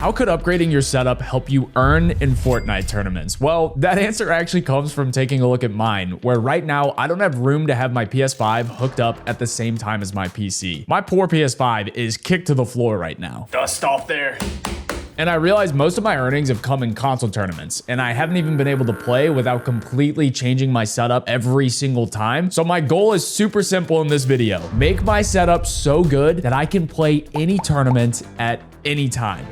How could upgrading your setup help you earn in Fortnite tournaments? Well, that answer actually comes from taking a look at mine, where right now I don't have room to have my PS5 hooked up at the same time as my PC. My poor PS5 is kicked to the floor right now. Dust off there. And I realize most of my earnings have come in console tournaments, and I haven't even been able to play without completely changing my setup every single time. So my goal is super simple in this video. Make my setup so good that I can play any tournament at any time.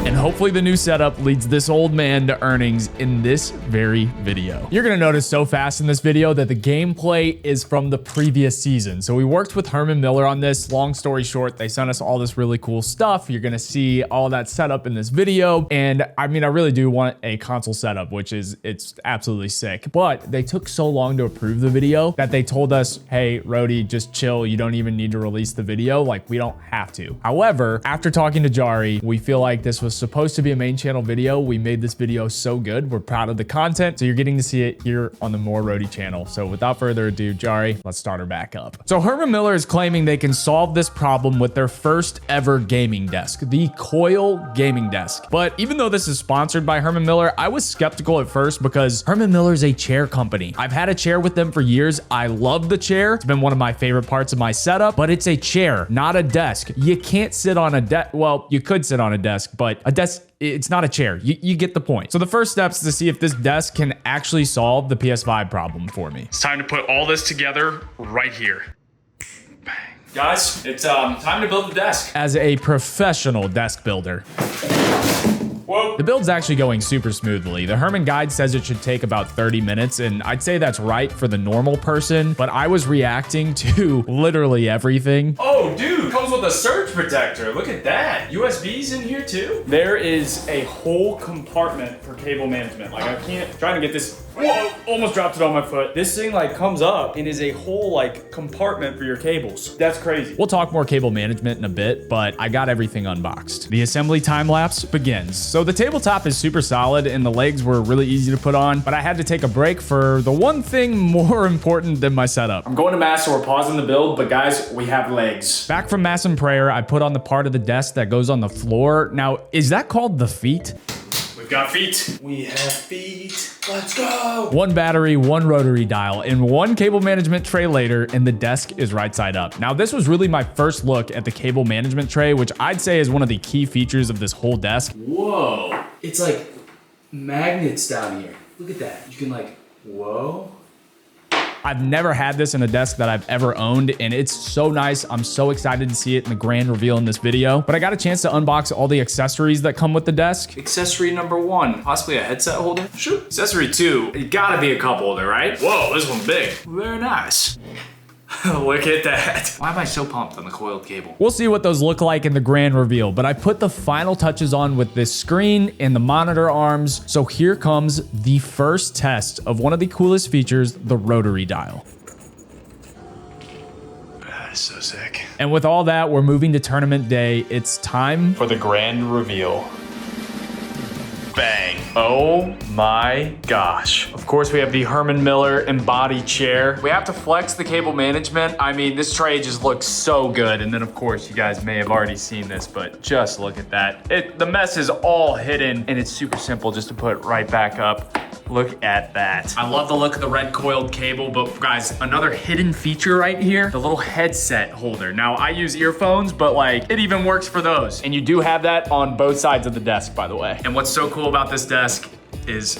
And hopefully the new setup leads this old man to earnings in this very video. You're gonna notice so fast in this video that the gameplay is from the previous season. So we worked with Herman Miller on this. Long story short, they sent us all this really cool stuff. You're gonna see all that setup in this video. And I mean, I really do want a console setup, it's absolutely sick. But they took so long to approve the video that they told us, hey, Rodey, just chill. You don't even need to release the video. Like, we don't have to. However, after talking to Jari, we feel like this was supposed to be a main channel video. We made this video so good. We're proud of the content. So you're getting to see it here on the More Rodey channel. So without further ado, Jari, let's start her back up. So Herman Miller is claiming they can solve this problem with their first ever gaming desk, the Coil Gaming Desk. But even though this is sponsored by Herman Miller, I was skeptical at first because Herman Miller is a chair company. I've had a chair with them for years. I love the chair. It's been one of my favorite parts of my setup, but it's a chair, not a desk. You can't sit on a desk. Well, you could sit on a desk, but a desk, it's not a chair. You get the point. So the first steps to see if this desk can actually solve the PS5 problem for me. It's time to put all this together right here. Bang. Guys, it's time to build the desk. As a professional desk builder, Whoa. the build's actually going super smoothly. The Herman guide says it should take about 30 minutes, and I'd say that's right for the normal person, but I was reacting to literally everything. Oh, dude, comes with a surge protector. Look at that. USBs in here too. There is a whole compartment for cable management. Like, I can't, trying to get this. Whoa, almost dropped it on my foot. This thing like comes up and is a whole like compartment for your cables. That's crazy. We'll talk more cable management in a bit, but I got everything unboxed. The assembly time lapse begins. So the tabletop is super solid and the legs were really easy to put on, but I had to take a break for the one thing more important than my setup. I'm going to mass, so we're pausing the build, but guys, we have legs. Back from mass and prayer, I put on the part of the desk that goes on the floor. Now, is that called the feet? We've got feet. We have feet. Let's go. One battery, one rotary dial, and one cable management tray later, and the desk is right side up. Now, this was really my first look at the cable management tray, which I'd say is one of the key features of this whole desk. Whoa. It's like magnets down here. Look at that. You can like, whoa. I've never had this in a desk that I've ever owned, and it's so nice. I'm so excited to see it in the grand reveal in this video. But I got a chance to unbox all the accessories that come with the desk. Accessory number 1, possibly a headset holder. Shoot. Accessory 2, it gotta be a cup holder, right? Whoa, this one's big. Very nice. Look at that. Why am I so pumped on the coiled cable? We'll see what those look like in the grand reveal, but I put the final touches on with this screen and the monitor arms. So here comes the first test of one of the coolest features, the rotary dial. That is so sick. And with all that, we're moving to tournament day. It's time For the grand reveal. Bang. Oh my gosh. Of course, we have the Herman Miller embodied chair. We have to flex the cable management. I mean, this tray just looks so good. And then of course, you guys may have already seen this, but just look at that. The mess is all hidden and it's super simple just to put right back up. Look at that. I love the look of the red coiled cable, but guys, another hidden feature right here, the little headset holder. Now I use earphones, but like it even works for those. And you do have that on both sides of the desk, by the way. And what's so cool about this desk is,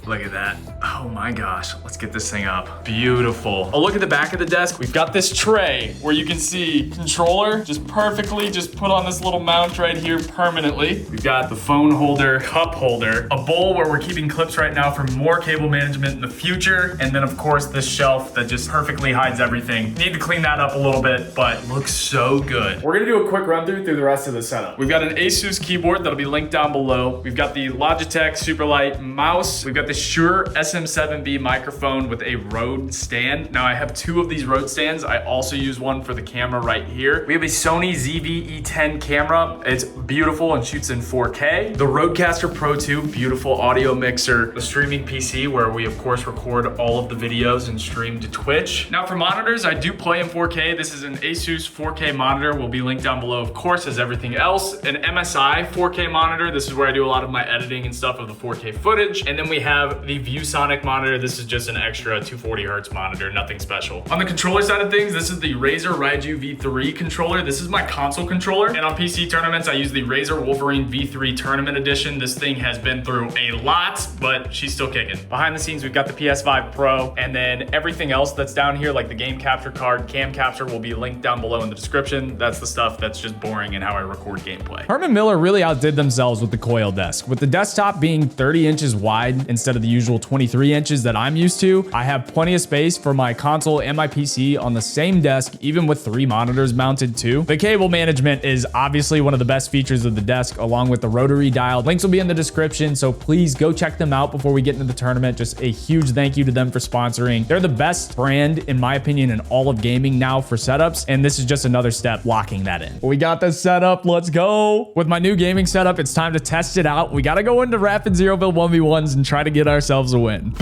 look at that. Oh my gosh, let's get this thing up. Beautiful. Oh, look at the back of the desk. We've got this tray where you can see controller just perfectly just put on this little mount right here permanently. We've got the phone holder, cup holder, a bowl where we're keeping clips right now for more cable management in the future. And then of course this shelf that just perfectly hides everything. Need to clean that up a little bit, but looks so good. We're gonna do a quick run through the rest of the setup. We've got an Asus keyboard that'll be linked down below. We've got the Logitech Superlight mouse. We've got the Shure SM7B microphone with a Rode stand. Now I have 2 of these Rode stands. I also use one for the camera right here. We have a Sony ZV-E10 camera. It's beautiful and shoots in 4K. The Rodecaster Pro 2, beautiful audio mixer. The streaming PC where we of course record all of the videos and stream to Twitch. Now for monitors, I do play in 4K. This is an Asus 4K monitor. Will be linked down below, of course, as everything else. An MSI 4K monitor. This is where I do a lot of my editing and stuff of the 4K footage. And then we have the ViewSonic monitor. This is just an extra 240 hertz monitor, nothing special. On the controller side of things, this is the Razer Raiju V3 controller. This is my console controller. And on PC tournaments, I use the Razer Wolverine V3 Tournament Edition. This thing has been through a lot, but she's still kicking. Behind the scenes, we've got the PS5 Pro, and then everything else that's down here, like the game capture card, cam capture, will be linked down below in the description. That's the stuff that's just boring and how I record gameplay. Herman Miller really outdid themselves with the coil desk. With the desktop being 30 inches wide instead of the usual 23 inches that I'm used to, I have plenty of space for my console and my PC on the same desk, even with 3 monitors mounted too. The cable management is obviously one of the best features of the desk, along with the rotary dial. Links will be in the description, so please go check them out before we get into the tournament. Just a huge thank you to them for sponsoring. They're the best brand, in my opinion, in all of gaming now for setups, and this is just another step locking that in. We got this set up. Let's go. With my new gaming setup, it's time to test it out. We got to go into rapid zero build 1v1s and try to get ourselves a win.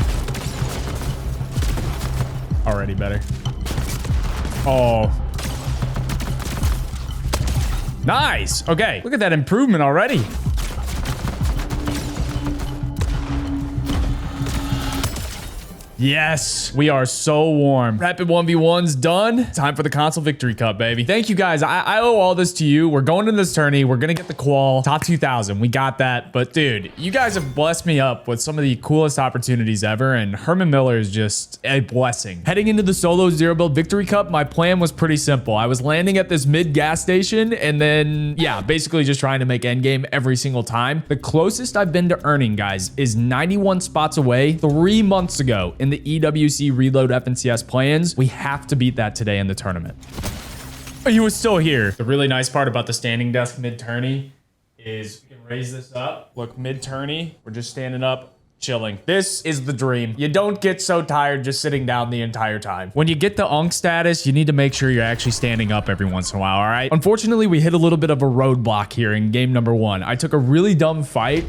Already better. Oh. Nice. Okay. Look at that improvement already. Yes, we are so warm. Rapid 1v1's done. Time for the console victory cup, baby. Thank you guys. I owe all this to you. We're going to this tourney. We're gonna get the qual. Top 2000. We got that. But dude, you guys have blessed me up with some of the coolest opportunities ever, and Herman Miller is just a blessing. Heading into the solo zero build victory cup, my plan was pretty simple. I was landing at this mid gas station and then, yeah, basically just trying to make endgame every single time. The closest I've been to earning, guys, is 91 spots away 3 months ago in the EWC Reload FNCS plans. We have to beat that today in the tournament. He was still here. The really nice part about the standing desk mid-tourney is we can raise this up. Look, mid-tourney, we're just standing up, chilling. This is the dream. You don't get so tired just sitting down the entire time. When you get the UNC status, you need to make sure you're actually standing up every once in a while, all right? Unfortunately, we hit a little bit of a roadblock here in game number 1. I took a really dumb fight.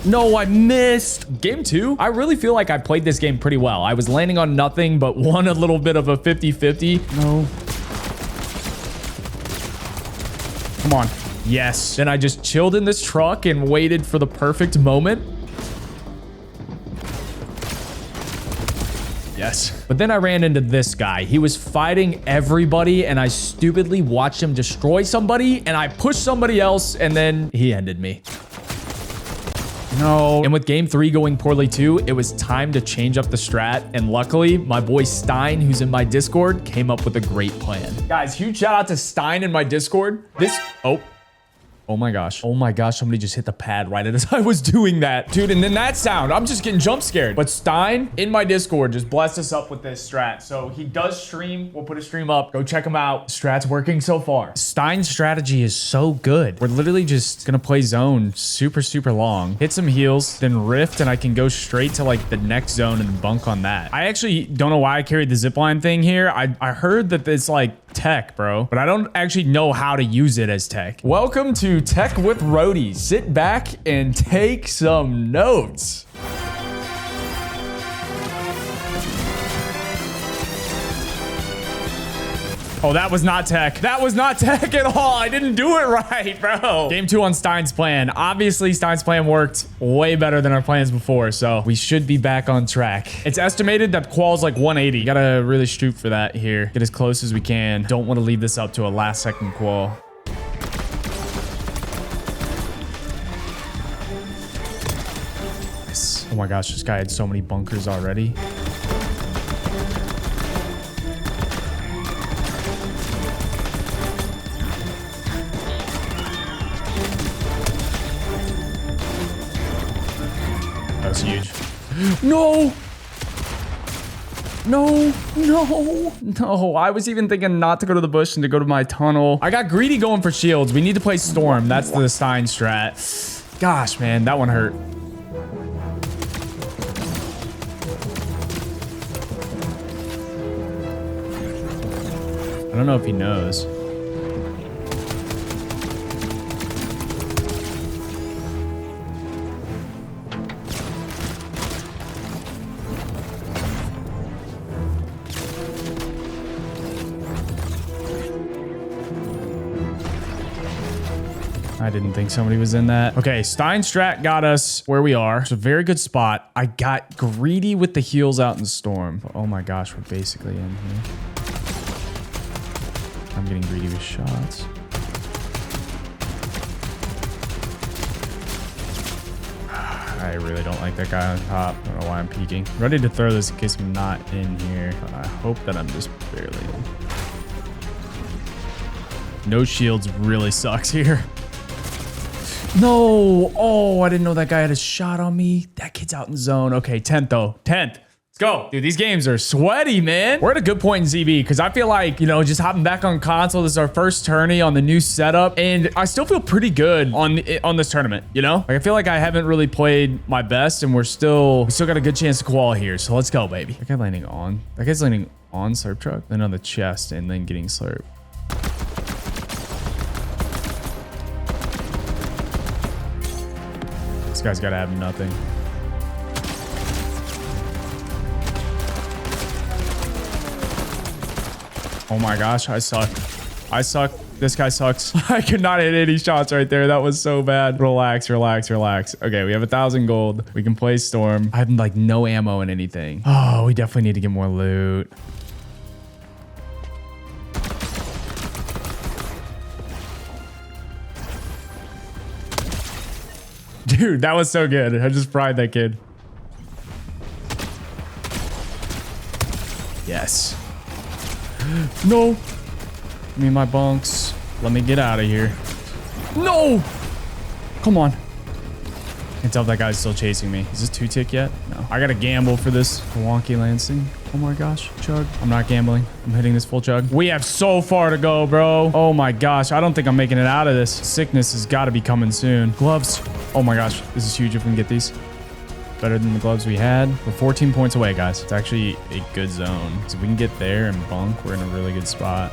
No, I missed. Game 2, I really feel like I played this game pretty well. I was landing on nothing, but won a little bit of a 50-50. No. Come on. Yes. Then I just chilled in this truck and waited for the perfect moment. Yes. But then I ran into this guy. He was fighting everybody, and I stupidly watched him destroy somebody, and I pushed somebody else, and then he ended me. No. And with game 3 going poorly too, it was time to change up the strat. And luckily, my boy Stein, who's in my Discord, came up with a great plan. Guys, huge shout out to Stein in my Discord. Oh my gosh. Oh my gosh, somebody just hit the pad right as I was doing that. Dude, and then that sound, I'm just getting jump scared. But Stein in my Discord just blessed us up with this strat. So he does stream. We'll put a stream up. Go check him out. Strat's working so far. Stein's strategy is so good. We're literally just gonna play zone super long. Hit some heals, then rift, and I can go straight to like the next zone and bunk on that. I actually don't know why I carried the zipline thing here. I heard that it's like tech, bro, but I don't actually know how to use it as tech. Welcome to Tech with Rodey. Sit back and take some notes. Oh, that was not tech. That was not tech at all. I didn't do it right, bro. Game 2 on Stein's plan. Obviously, Stein's plan worked way better than our plans before, so we should be back on track. It's estimated that qual's like 180. Gotta really shoot for that here. Get as close as we can. Don't want to leave this up to a last second qual. Yes. Oh my gosh, this guy had so many bunkers already. That's huge. No! No, no, no. I was even thinking not to go to the bush and to go to my tunnel. I got greedy going for shields. We need to play Storm. That's the Stein strat. Gosh, man, that one hurt. I don't know if he knows. I didn't think somebody was in that. Okay, Steinstrat got us where we are. It's a very good spot. I got greedy with the heals out in Storm. Oh my gosh, we're basically in here. I'm getting greedy with shots. I really don't like that guy on top. I don't know why I'm peeking. Ready to throw this in case I'm not in here. But I hope that I'm just barely in. No shields really sucks here. No. Oh, I didn't know that guy had a shot on me. That kid's out in zone. Okay, 10th though. 10th. Let's go. Dude, these games are sweaty, man. We're at a good point in ZB because I feel like, you know, just hopping back on console. This is our first tourney on the new setup. And I still feel pretty good on this tournament, you know? Like, I feel like I haven't really played my best and we still got a good chance to qual here. So let's go, baby. That guy landing on. That guy's landing on Slurp Truck, then on the chest, and then getting Slurp. This guy's got to have nothing. Oh my gosh, I suck. I suck. This guy sucks. I could not hit any shots right there. That was so bad. Relax, relax, relax. Okay, we have 1,000 gold. We can play Storm. I have like no ammo in anything. Oh, we definitely need to get more loot. Dude, that was so good. I just fried that kid. Yes. No. Give me my bunks. Let me get out of here. No. Come on. Can't tell if that guy's still chasing me. Is this 2-tick yet? No. I gotta gamble for this wonky Lansing. Oh my gosh. Chug. I'm not gambling. I'm hitting this full chug. We have so far to go, bro. Oh my gosh. I don't think I'm making it out of this. Sickness has got to be coming soon. Gloves. Oh my gosh. This is huge if we can get these. Better than the gloves we had. We're 14 points away, guys. It's actually a good zone. So if we can get there and bunk, we're in a really good spot.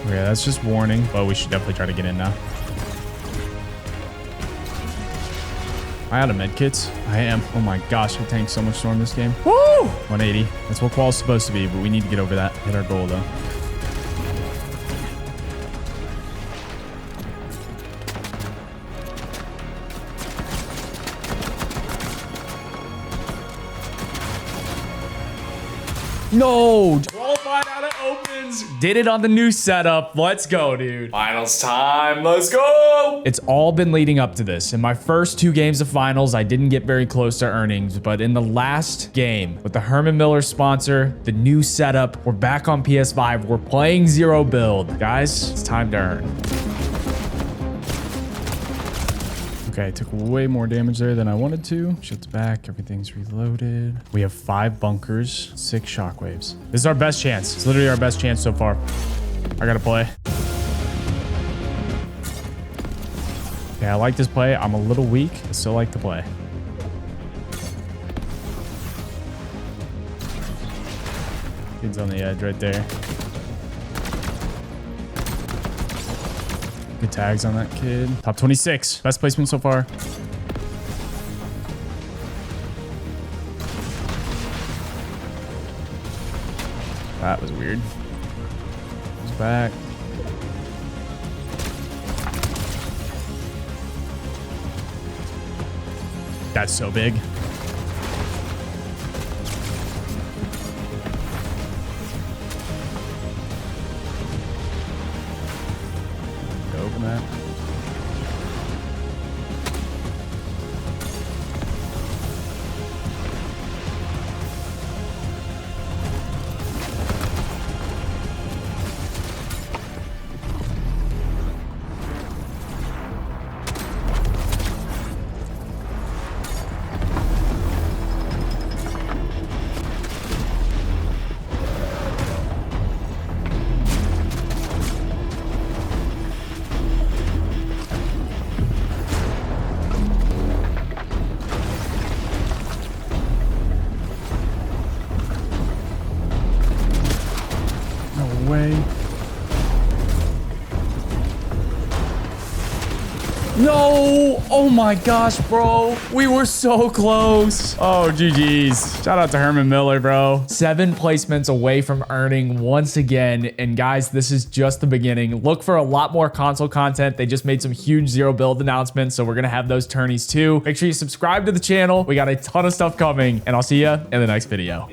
Okay, that's just warning, but we should definitely try to get in now. Am I out of med kits? I am. Oh my gosh, I tanked so much Storm this game. Woo! 180. That's what qual's supposed to be, but we need to get over that. Hit our goal, though. No! Qualified out of opens. Did it on the new setup. Let's go, dude. Finals time. Let's go. It's all been leading up to this. In my first 2 games of finals, I didn't get very close to earnings, but in the last game with the Herman Miller sponsor, the new setup, we're back on PS5. We're playing 0 build. Guys, it's time to earn. Okay, I took way more damage there than I wanted to. Shield's back. Everything's reloaded. We have 5 bunkers, 6 shockwaves. This is our best chance. It's literally our best chance so far. I gotta play. Okay, I like this play. I'm a little weak. I still like the play. Kid's on the edge right there. Good tags on that kid. Top 26. Best placement so far. That was weird. He's back. That's so big. Open that. No. Oh my gosh, bro. We were so close. Oh, GG's. Shout out to Herman Miller, bro. 7 placements away from earning once again. And guys, this is just the beginning. Look for a lot more console content. They just made some huge zero build announcements, so we're gonna have those tourneys too. Make sure you subscribe to the channel. We got a ton of stuff coming, and I'll see you in the next video.